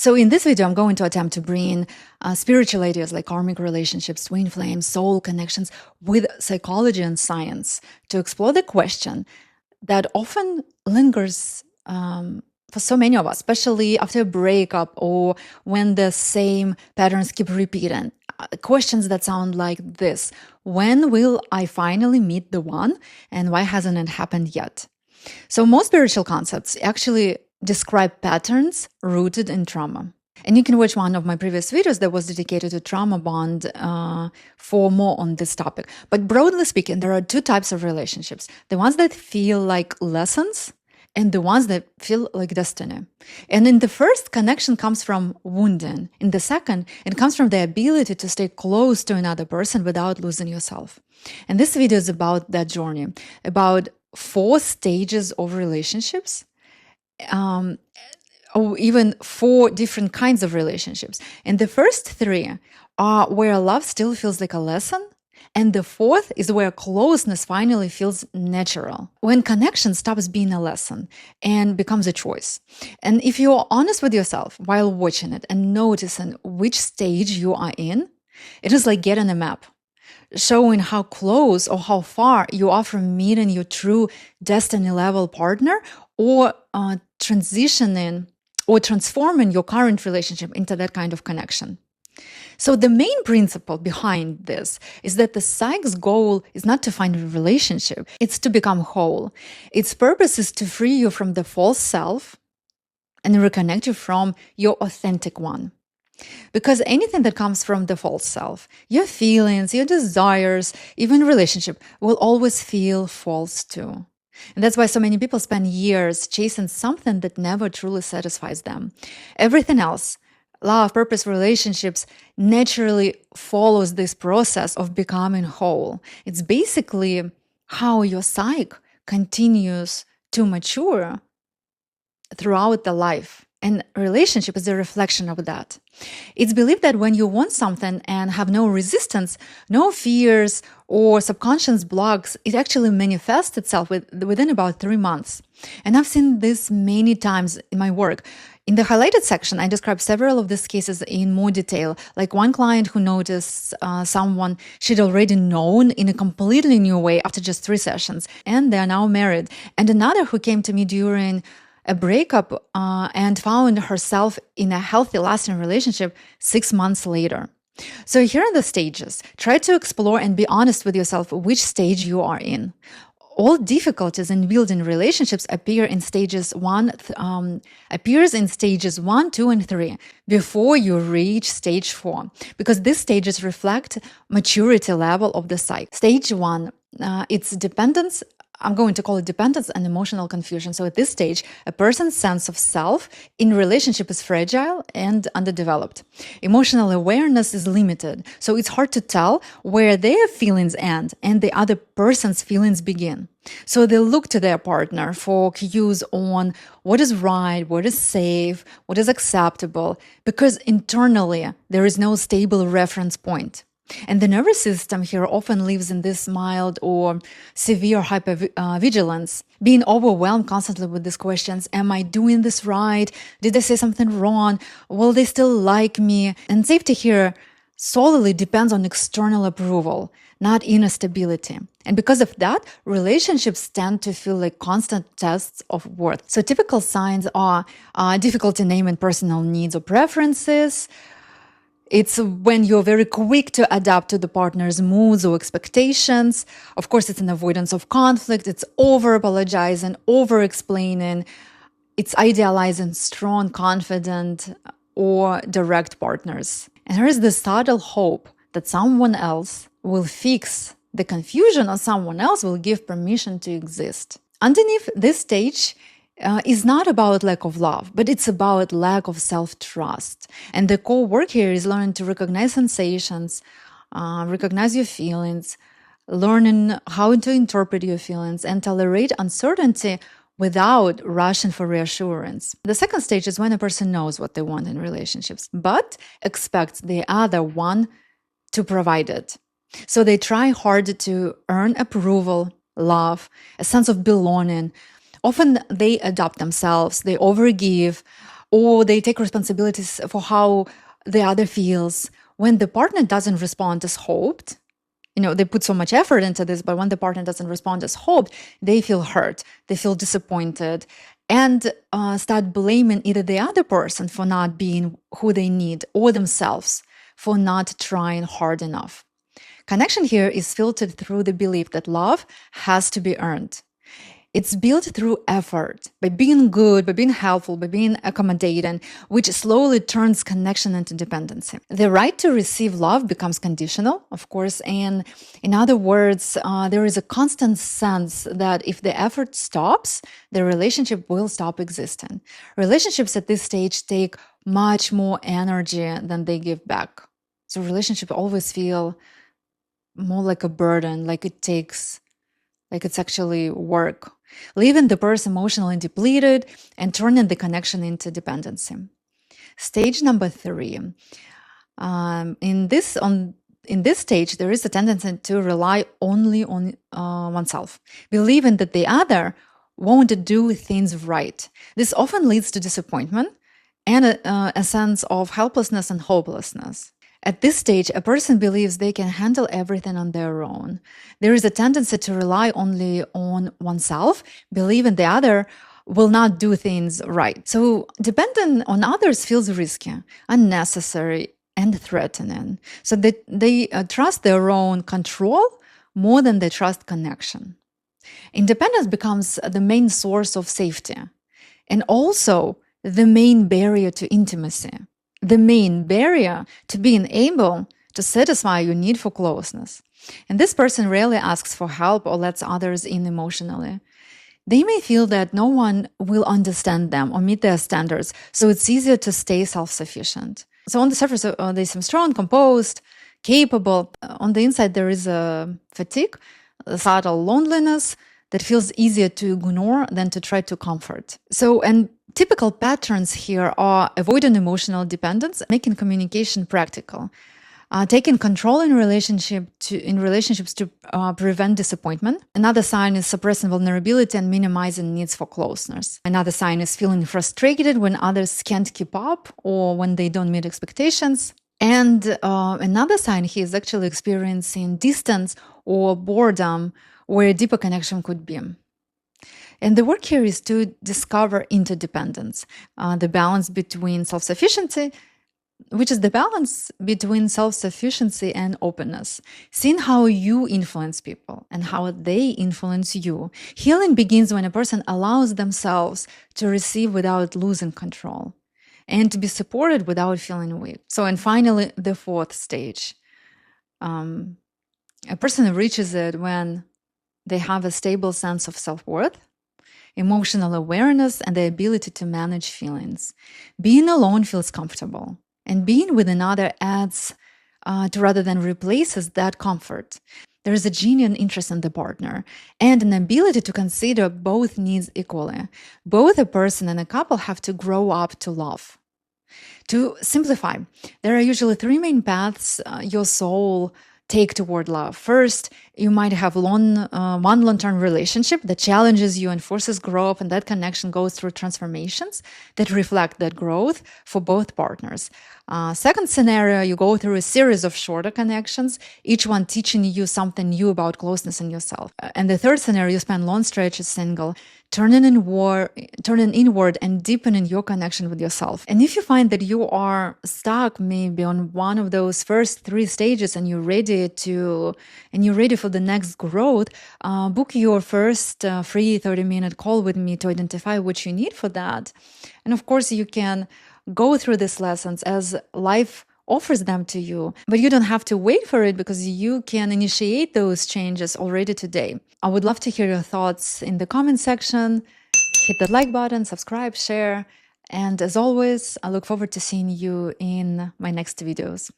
So in this video, I'm going to attempt to bring spiritual ideas like karmic relationships, twin flames, soul connections with psychology and science to explore the question that often lingers for so many of us, especially after a breakup or when the same patterns keep repeating. Questions that sound like this: when will I finally meet the one, and why hasn't it happened yet? So most spiritual concepts actually describe patterns rooted in trauma. And you can watch one of my previous videos that was dedicated to trauma bond for more on this topic. But broadly speaking, there are two types of relationships: the ones that feel like lessons and the ones that feel like destiny. And in the first, connection comes from wounding. In the second, it comes from the ability to stay close to another person without losing yourself. And this video is about that journey, about 4 stages of relationships, or even 4 different kinds of relationships. And the first 3 are where love still feels like a lesson, and the 4th is where closeness finally feels natural, when connection stops being a lesson and becomes a choice. And if you're honest with yourself while watching it and noticing which stage you are in, it is like getting a map showing how close or how far you are from meeting your true destiny level partner, or transitioning or transforming your current relationship into that kind of connection. So the main principle behind this is that the psych's goal is not to find a relationship, it's to become whole. Its purpose is to free you from the false self and reconnect you from your authentic one. Because anything that comes from the false self, your feelings, your desires, even relationship, will always feel false too. And that's why so many people spend years chasing something that never truly satisfies them. Everything else, love, purpose, relationships, naturally follows this process of becoming whole. It's basically how your psyche continues to mature throughout the life. And relationship is a reflection of that. It's believed that when you want something and have no resistance, no fears or subconscious blocks, it actually manifests itself within about 3 months. And I've seen this many times in my work. In the highlighted section, I describe several of these cases in more detail, like one client who noticed someone she'd already known in a completely new way after just 3 sessions, and they're now married. And another who came to me during a breakup and found herself in a healthy, lasting relationship 6 months later. So here are the stages. Try to explore and be honest with yourself which stage you are in. All difficulties in building relationships appears in stages 1, 2, and 3 before you reach stage 4, because these stages reflect maturity level of the psyche. Stage 1, it's dependence. I'm going to call it dependence and emotional confusion. So at this stage, a person's sense of self in relationship is fragile and underdeveloped. Emotional awareness is limited, so it's hard to tell where their feelings end and the other person's feelings begin. So they look to their partner for cues on what is right, what is safe, what is acceptable, because internally there is no stable reference point. And the nervous system here often lives in this mild or severe hypervigilance, being overwhelmed constantly with these questions. Am I doing this right? Did I say something wrong? Will they still like me? And safety here solely depends on external approval, not inner stability. And because of that, relationships tend to feel like constant tests of worth. So typical signs are difficulty naming personal needs or preferences. It's when you're very quick to adapt to the partner's moods or expectations. Of course, it's an avoidance of conflict. It's over-apologizing, over-explaining. It's idealizing strong, confident, or direct partners. And there is this subtle hope that someone else will fix the confusion or someone else will give permission to exist. Underneath this stage is not about lack of love, but it's about lack of self-trust. And the core work here is learning to recognize sensations, recognize your feelings, learning how to interpret your feelings, and tolerate uncertainty without rushing for reassurance. The second stage is when a person knows what they want in relationships, but expects the other one to provide it. So they try hard to earn approval, love, a sense of belonging. Often they adopt themselves, they overgive, or they take responsibilities for how the other feels. When the partner doesn't respond as hoped, they put so much effort into this, but when the partner doesn't respond as hoped, they feel hurt, they feel disappointed, and start blaming either the other person for not being who they need or themselves for not trying hard enough. Connection here is filtered through the belief that love has to be earned. It's built through effort, by being good, by being helpful, by being accommodating, which slowly turns connection into dependency. The right to receive love becomes conditional, of course, and in other words, there is a constant sense that if the effort stops, the relationship will stop existing. Relationships at this stage take much more energy than they give back. So relationships always feel more like a burden, like it's actually work, leaving the person emotionally depleted and turning the connection into dependency. Stage number 3. In this stage, there is a tendency to rely only on oneself, believing that the other won't do things right. This often leads to disappointment and a sense of helplessness and hopelessness. At this stage, a person believes they can handle everything on their own. There is a tendency to rely only on oneself, believing the other will not do things right. So depending on others feels risky, unnecessary, and threatening. So they trust their own control more than they trust connection. Independence becomes the main source of safety and also the main barrier to intimacy. The main barrier to being able to satisfy your need for closeness. And this person rarely asks for help or lets others in emotionally. They may feel that no one will understand them or meet their standards, so it's easier to stay self-sufficient. So on the surface, they seem strong, composed, capable. On the inside, there is a fatigue, a subtle loneliness that feels easier to ignore than to try to comfort. And typical patterns here are avoiding emotional dependence, making communication practical, taking control in relationships to prevent disappointment. Another sign is suppressing vulnerability and minimizing needs for closeness. Another sign is feeling frustrated when others can't keep up or when they don't meet expectations. And another sign he is actually experiencing distance or boredom where a deeper connection could be. And the work here is to discover interdependence, the balance between self-sufficiency, which is the balance between self-sufficiency and openness, seeing how you influence people and how they influence you. Healing begins when a person allows themselves to receive without losing control and to be supported without feeling weak. And finally, the 4th stage. A person reaches it when they have a stable sense of self-worth, emotional awareness, and the ability to manage feelings. Being alone feels comfortable, and being with another adds to rather than replaces that comfort. There is a genuine interest in the partner and an ability to consider both needs equally. Both a person and a couple have to grow up to love. To simplify, there are usually 3 main paths your soul take toward love. First, you might have one long-term relationship that challenges you and forces growth, and that connection goes through transformations that reflect that growth for both partners. Second scenario, you go through a series of shorter connections, each one teaching you something new about closeness in yourself. And the third scenario, you spend long stretches single, turning inward and deepening your connection with yourself. And if you find that you are stuck maybe on one of those first 3 stages and you're ready for the next growth, book your first free 30-minute call with me to identify what you need for that. And of course, you can go through these lessons as life offers them to you, but you don't have to wait for it because you can initiate those changes already today. I would love to hear your thoughts in the comment section. Hit that like button, subscribe, share, and as always, I look forward to seeing you in my next videos.